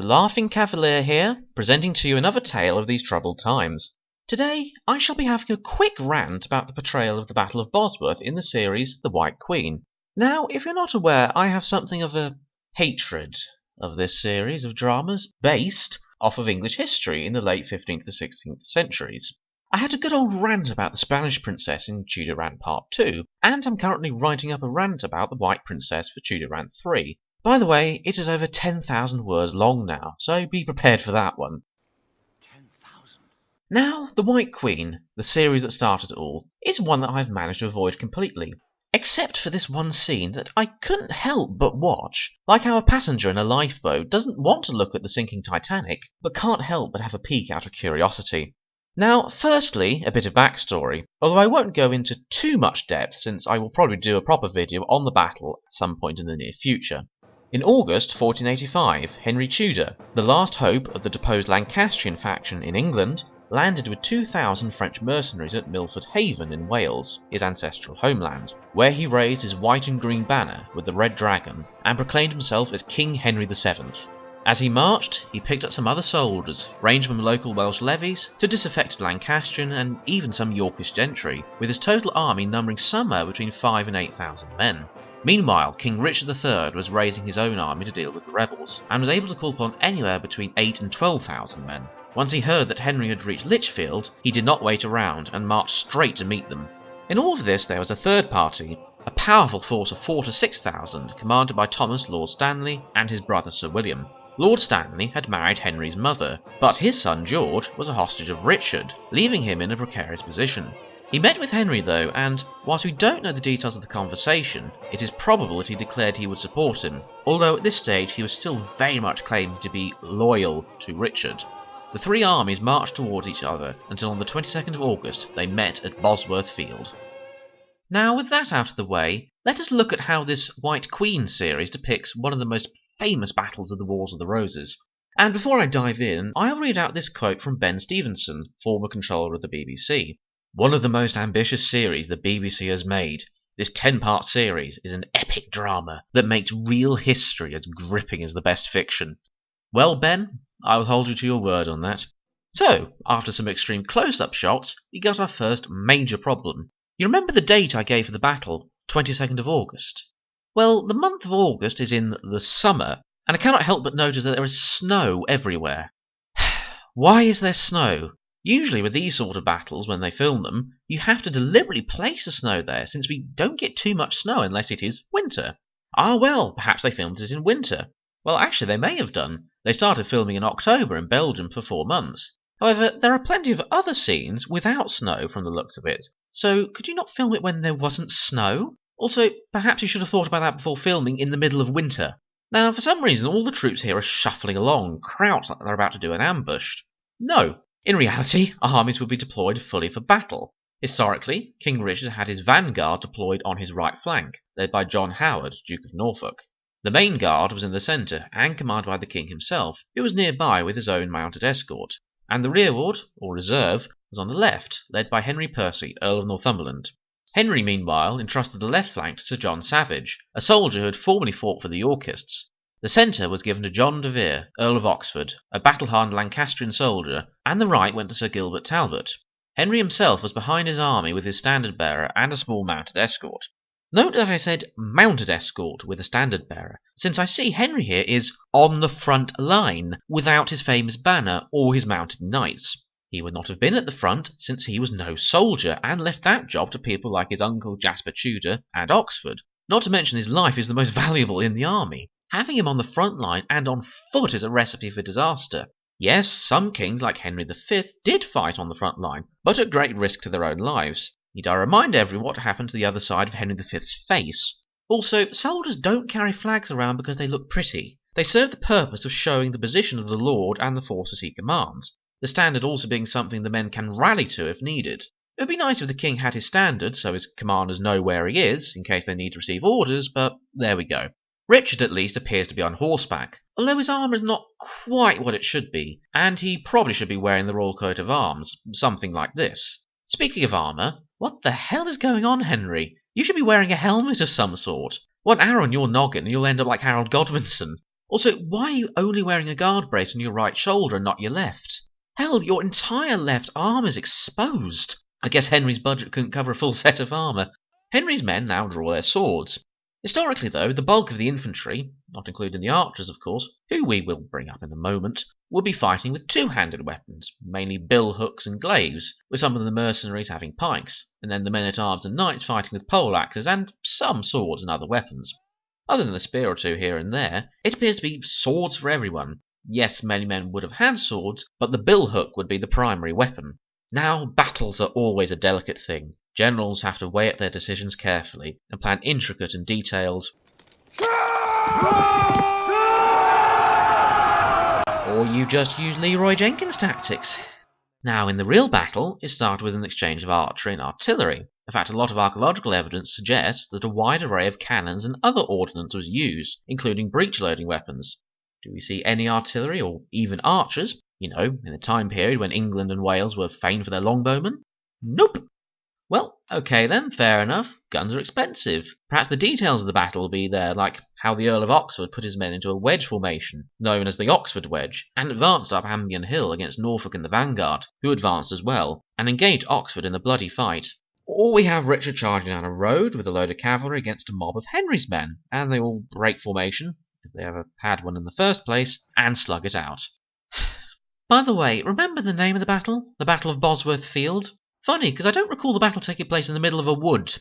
Laughing Cavalier here, presenting to you another tale of these troubled times. Today, I shall be having a quick rant about the portrayal of the Battle of Bosworth in the series The White Queen. Now, if you're not aware, I have something of a hatred of this series of dramas based off of English history in the late 15th to 16th centuries. I had a good old rant about the Spanish Princess in Tudor Rant Part 2, and I'm currently writing up a rant about the White Princess for Tudor Rant 3. By the way, it is over 10,000 words long now, so be prepared for that one. 10,000? Now, The White Queen, the series that started it all, is one that I've managed to avoid completely. Except for this one scene that I couldn't help but watch, like how a passenger in a lifeboat doesn't want to look at the sinking Titanic, but can't help but have a peek out of curiosity. Now, firstly, a bit of backstory, although I won't go into too much depth since I will probably do a proper video on the battle at some point in the near future. In August 1485, Henry Tudor, the last hope of the deposed Lancastrian faction in England, landed with 2,000 French mercenaries at Milford Haven in Wales, his ancestral homeland, where he raised his white and green banner with the red dragon and proclaimed himself as King Henry VII. As he marched, he picked up some other soldiers, ranging from local Welsh levies to disaffected Lancastrian and even some Yorkish gentry, with his total army numbering somewhere between 5,000 and 8,000 men. Meanwhile, King Richard III was raising his own army to deal with the rebels, and was able to call upon anywhere between 8,000 and 12,000 men. Once he heard that Henry had reached Lichfield, he did not wait around and marched straight to meet them. In all of this there was a third party, a powerful force of 4,000 to 6,000, commanded by Thomas Lord Stanley and his brother Sir William. Lord Stanley had married Henry's mother, but his son George was a hostage of Richard, leaving him in a precarious position. He met with Henry though, and whilst we don't know the details of the conversation, it is probable that he declared he would support him, although at this stage he was still very much claiming to be loyal to Richard. The three armies marched towards each other until on the 22nd of August they met at Bosworth Field. Now, with that out of the way, let us look at how this White Queen series depicts one of the most famous battles of the Wars of the Roses. And before I dive in, I'll read out this quote from Ben Stevenson, former controller of the BBC. "One of the most ambitious series the BBC has made. This 10-part series is an epic drama that makes real history as gripping as the best fiction." Well, Ben, I will hold you to your word on that. So, after some extreme close-up shots, we got our first major problem. You remember the date I gave for the battle, 22nd of August? Well, the month of August is in the summer, and I cannot help but notice that there is snow everywhere. Why is there snow? Usually with these sort of battles, when they film them, you have to deliberately place the snow there, since we don't get too much snow unless it is winter. Ah well, perhaps they filmed it in winter. Well, actually they may have done. They started filming in October in Belgium for 4 months. However, there are plenty of other scenes without snow from the looks of it, so could you not film it when there wasn't snow? Also, perhaps you should have thought about that before filming in the middle of winter. Now, for some reason, all the troops here are shuffling along, crouched like they're about to do an ambush. No. In reality, armies would be deployed fully for battle. Historically, King Richard had his vanguard deployed on his right flank, led by John Howard, Duke of Norfolk. The main guard was in the centre and commanded by the king himself, who was nearby with his own mounted escort, and the rearward, or reserve, was on the left, led by Henry Percy, Earl of Northumberland. Henry, meanwhile, entrusted the left flank to Sir John Savage, a soldier who had formerly fought for the Yorkists. The centre was given to John de Vere, Earl of Oxford, a battle-hardened Lancastrian soldier, and the right went to Sir Gilbert Talbot. Henry himself was behind his army with his standard-bearer and a small mounted escort. Note that I said mounted escort with a standard-bearer, since I see Henry here is on the front line, without his famous banner or his mounted knights. He would not have been at the front, since he was no soldier, and left that job to people like his uncle Jasper Tudor and Oxford. Not to mention his life is the most valuable in the army. Having him on the front line and on foot is a recipe for disaster. Yes, some kings like Henry V did fight on the front line, but at great risk to their own lives. Need I remind everyone what happened to the other side of Henry V's face? Also, soldiers don't carry flags around because they look pretty. They serve the purpose of showing the position of the lord and the forces he commands, the standard also being something the men can rally to if needed. It would be nice if the king had his standard, so his commanders know where he is, in case they need to receive orders, but there we go. Richard at least appears to be on horseback, although his armour is not quite what it should be, and he probably should be wearing the royal coat of arms, something like this. Speaking of armour, what the hell is going on, Henry? You should be wearing a helmet of some sort. One arrow on your noggin and you'll end up like Harold Godwinson. Also, why are you only wearing a guard brace on your right shoulder and not your left? Hell, your entire left arm is exposed. I guess Henry's budget couldn't cover a full set of armour. Henry's men now draw their swords. Historically, though, the bulk of the infantry, not including the archers of course, who we will bring up in a moment, would be fighting with two-handed weapons, mainly bill-hooks and glaives, with some of the mercenaries having pikes, and then the men-at-arms and knights fighting with pole-axes and some swords and other weapons. Other than a spear or two here and there, it appears to be swords for everyone. Yes, many men would have had swords, but the bill-hook would be the primary weapon. Now, battles are always a delicate thing. Generals have to weigh up their decisions carefully and plan intricate and detailed, or you just use Leroy Jenkins tactics. Now, in the real battle, it started with an exchange of archery and artillery. In fact, a lot of archaeological evidence suggests that a wide array of cannons and other ordnance was used, including breech-loading weapons. Do we see any artillery or even archers, in a time period when England and Wales were famed for their longbowmen? Nope. Well, okay then, fair enough. Guns are expensive. Perhaps the details of the battle will be there, like how the Earl of Oxford put his men into a wedge formation, known as the Oxford Wedge, and advanced up Ambion Hill against Norfolk and the vanguard, who advanced as well, and engaged Oxford in a bloody fight. Or we have Richard charging down a road with a load of cavalry against a mob of Henry's men, and they all break formation, if they ever had one in the first place, and slug it out. By the way, remember the name of the battle? The Battle of Bosworth Field? Funny, because I don't recall the battle taking place in the middle of a wood.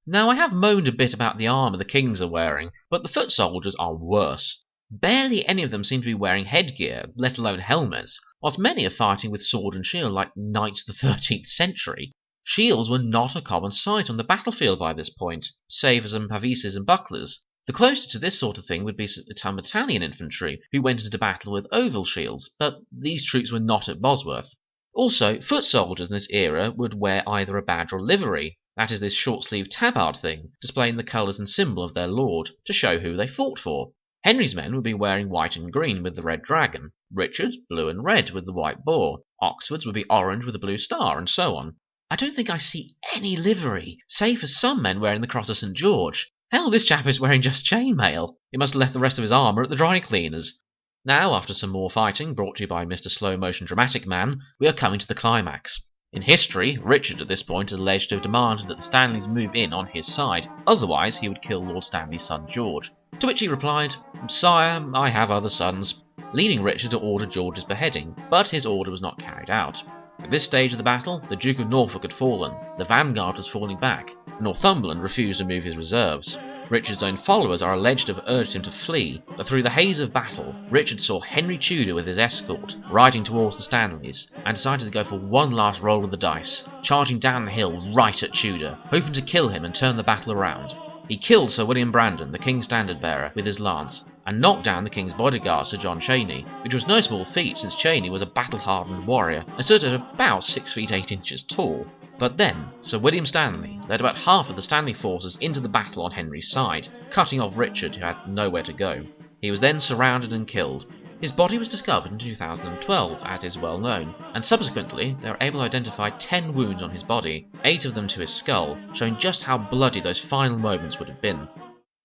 Now, I have moaned a bit about the armour the kings are wearing, but the foot soldiers are worse. Barely any of them seem to be wearing headgear, let alone helmets, whilst many are fighting with sword and shield like knights of the 13th century. Shields were not a common sight on the battlefield by this point, save for some pavises and bucklers. The closest to this sort of thing would be some Italian infantry, who went into battle with oval shields, but these troops were not at Bosworth. Also, foot soldiers in this era would wear either a badge or livery, that is this short-sleeved tabard thing, displaying the colours and symbol of their lord, to show who they fought for. Henry's men would be wearing white and green with the red dragon, Richard's blue and red with the white boar, Oxford's would be orange with a blue star, and so on. I don't think I see any livery, save for some men wearing the cross of St. George. Hell, this chap is wearing just chainmail. He must have left the rest of his armour at the dry cleaners. Now, after some more fighting, brought to you by Mr. Slow Motion Dramatic Man, we are coming to the climax. In history, Richard at this point is alleged to have demanded that the Stanleys move in on his side, otherwise he would kill Lord Stanley's son George. To which he replied, "Sire, I have other sons," leading Richard to order George's beheading, but his order was not carried out. At this stage of the battle, the Duke of Norfolk had fallen, the vanguard was falling back, Northumberland refused to move his reserves. Richard's own followers are alleged to have urged him to flee, but through the haze of battle, Richard saw Henry Tudor with his escort riding towards the Stanleys, and decided to go for one last roll of the dice, charging down the hill right at Tudor, hoping to kill him and turn the battle around. He killed Sir William Brandon, the King's standard-bearer, with his lance, and knocked down the King's bodyguard, Sir John Cheney, which was no small feat since Cheney was a battle-hardened warrior and stood at about 6 feet 8 inches tall. But then, Sir William Stanley led about half of the Stanley forces into the battle on Henry's side, cutting off Richard, who had nowhere to go. He was then surrounded and killed. His body was discovered in 2012, as is well known, and subsequently they were able to identify 10 wounds on his body, 8 of them to his skull, showing just how bloody those final moments would have been.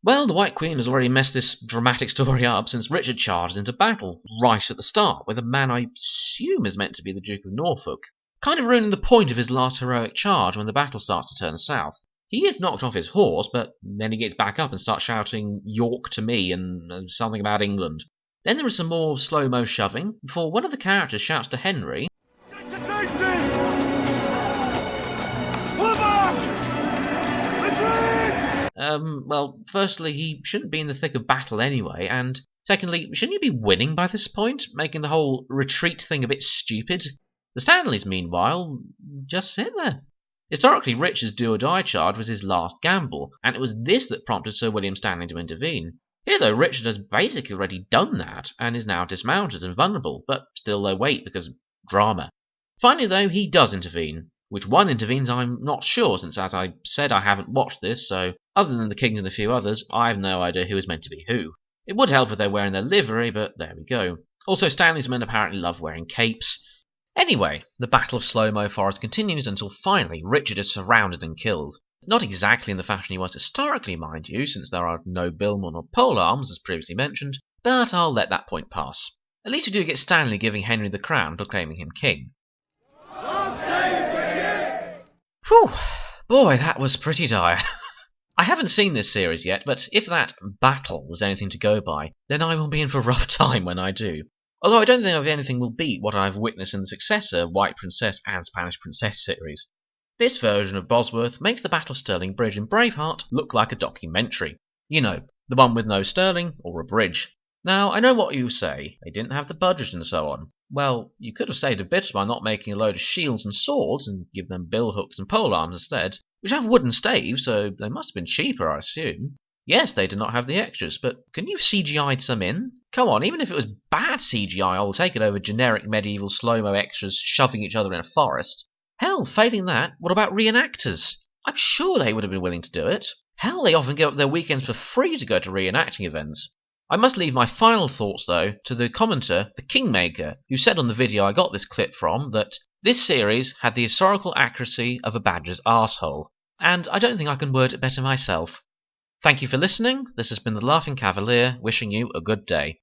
Well, the White Queen has already messed this dramatic story up since Richard charged into battle, right at the start, with a man I assume is meant to be the Duke of Norfolk, kind of ruining the point of his last heroic charge when the battle starts to turn south. He is knocked off his horse, but then he gets back up and starts shouting "York to me" and something about England. Then there is some more slow-mo shoving, before one of the characters shouts to Henry, Get to safety! Pull back! Retreat! well, firstly, he shouldn't be in the thick of battle anyway, and secondly, shouldn't you be winning by this point, making the whole retreat thing a bit stupid? The Stanleys, meanwhile, just sit there. Historically, Richard's do-or-die charge was his last gamble, and it was this that prompted Sir William Stanley to intervene. Here, though, Richard has basically already done that, and is now dismounted and vulnerable, but still they wait because drama. Finally, though, he does intervene. Which one intervenes, I'm not sure, since, as I said, I haven't watched this, so other than the kings and a few others, I have no idea who is meant to be who. It would help if they're wearing their livery, but there we go. Also, Stanley's men apparently love wearing capes. Anyway, the Battle of Slow-Mo Forest continues until finally Richard is surrounded and killed. Not exactly in the fashion he was historically, mind you, since there are no billmen or polearms, as previously mentioned, but I'll let that point pass. At least we do get Stanley giving Henry the crown, proclaiming him king. Whew, boy, that was pretty dire. I haven't seen this series yet, but if that battle was anything to go by, then I will be in for a rough time when I do. Although I don't think anything will beat what I've witnessed in the successor White Princess and Spanish Princess series. This version of Bosworth makes the Battle of Stirling Bridge in Braveheart look like a documentary. You know, the one with no Stirling or a bridge. Now, I know what you say, they didn't have the budget and so on. Well, you could have saved a bit by not making a load of shields and swords and give them billhooks and polearms instead, which have wooden staves, so they must have been cheaper, I assume. Yes, they did not have the extras, but can you CGI'd some in? Come on, even if it was bad CGI, I'll take it over generic medieval slow-mo extras shoving each other in a forest. Hell, failing that, what about reenactors? I'm sure they would have been willing to do it. Hell, they often give up their weekends for free to go to reenacting events. I must leave my final thoughts, though, to the commenter, the Kingmaker, who said on the video I got this clip from that this series had the historical accuracy of a badger's arsehole, and I don't think I can word it better myself. Thank you for listening. This has been the Laughing Cavalier, wishing you a good day.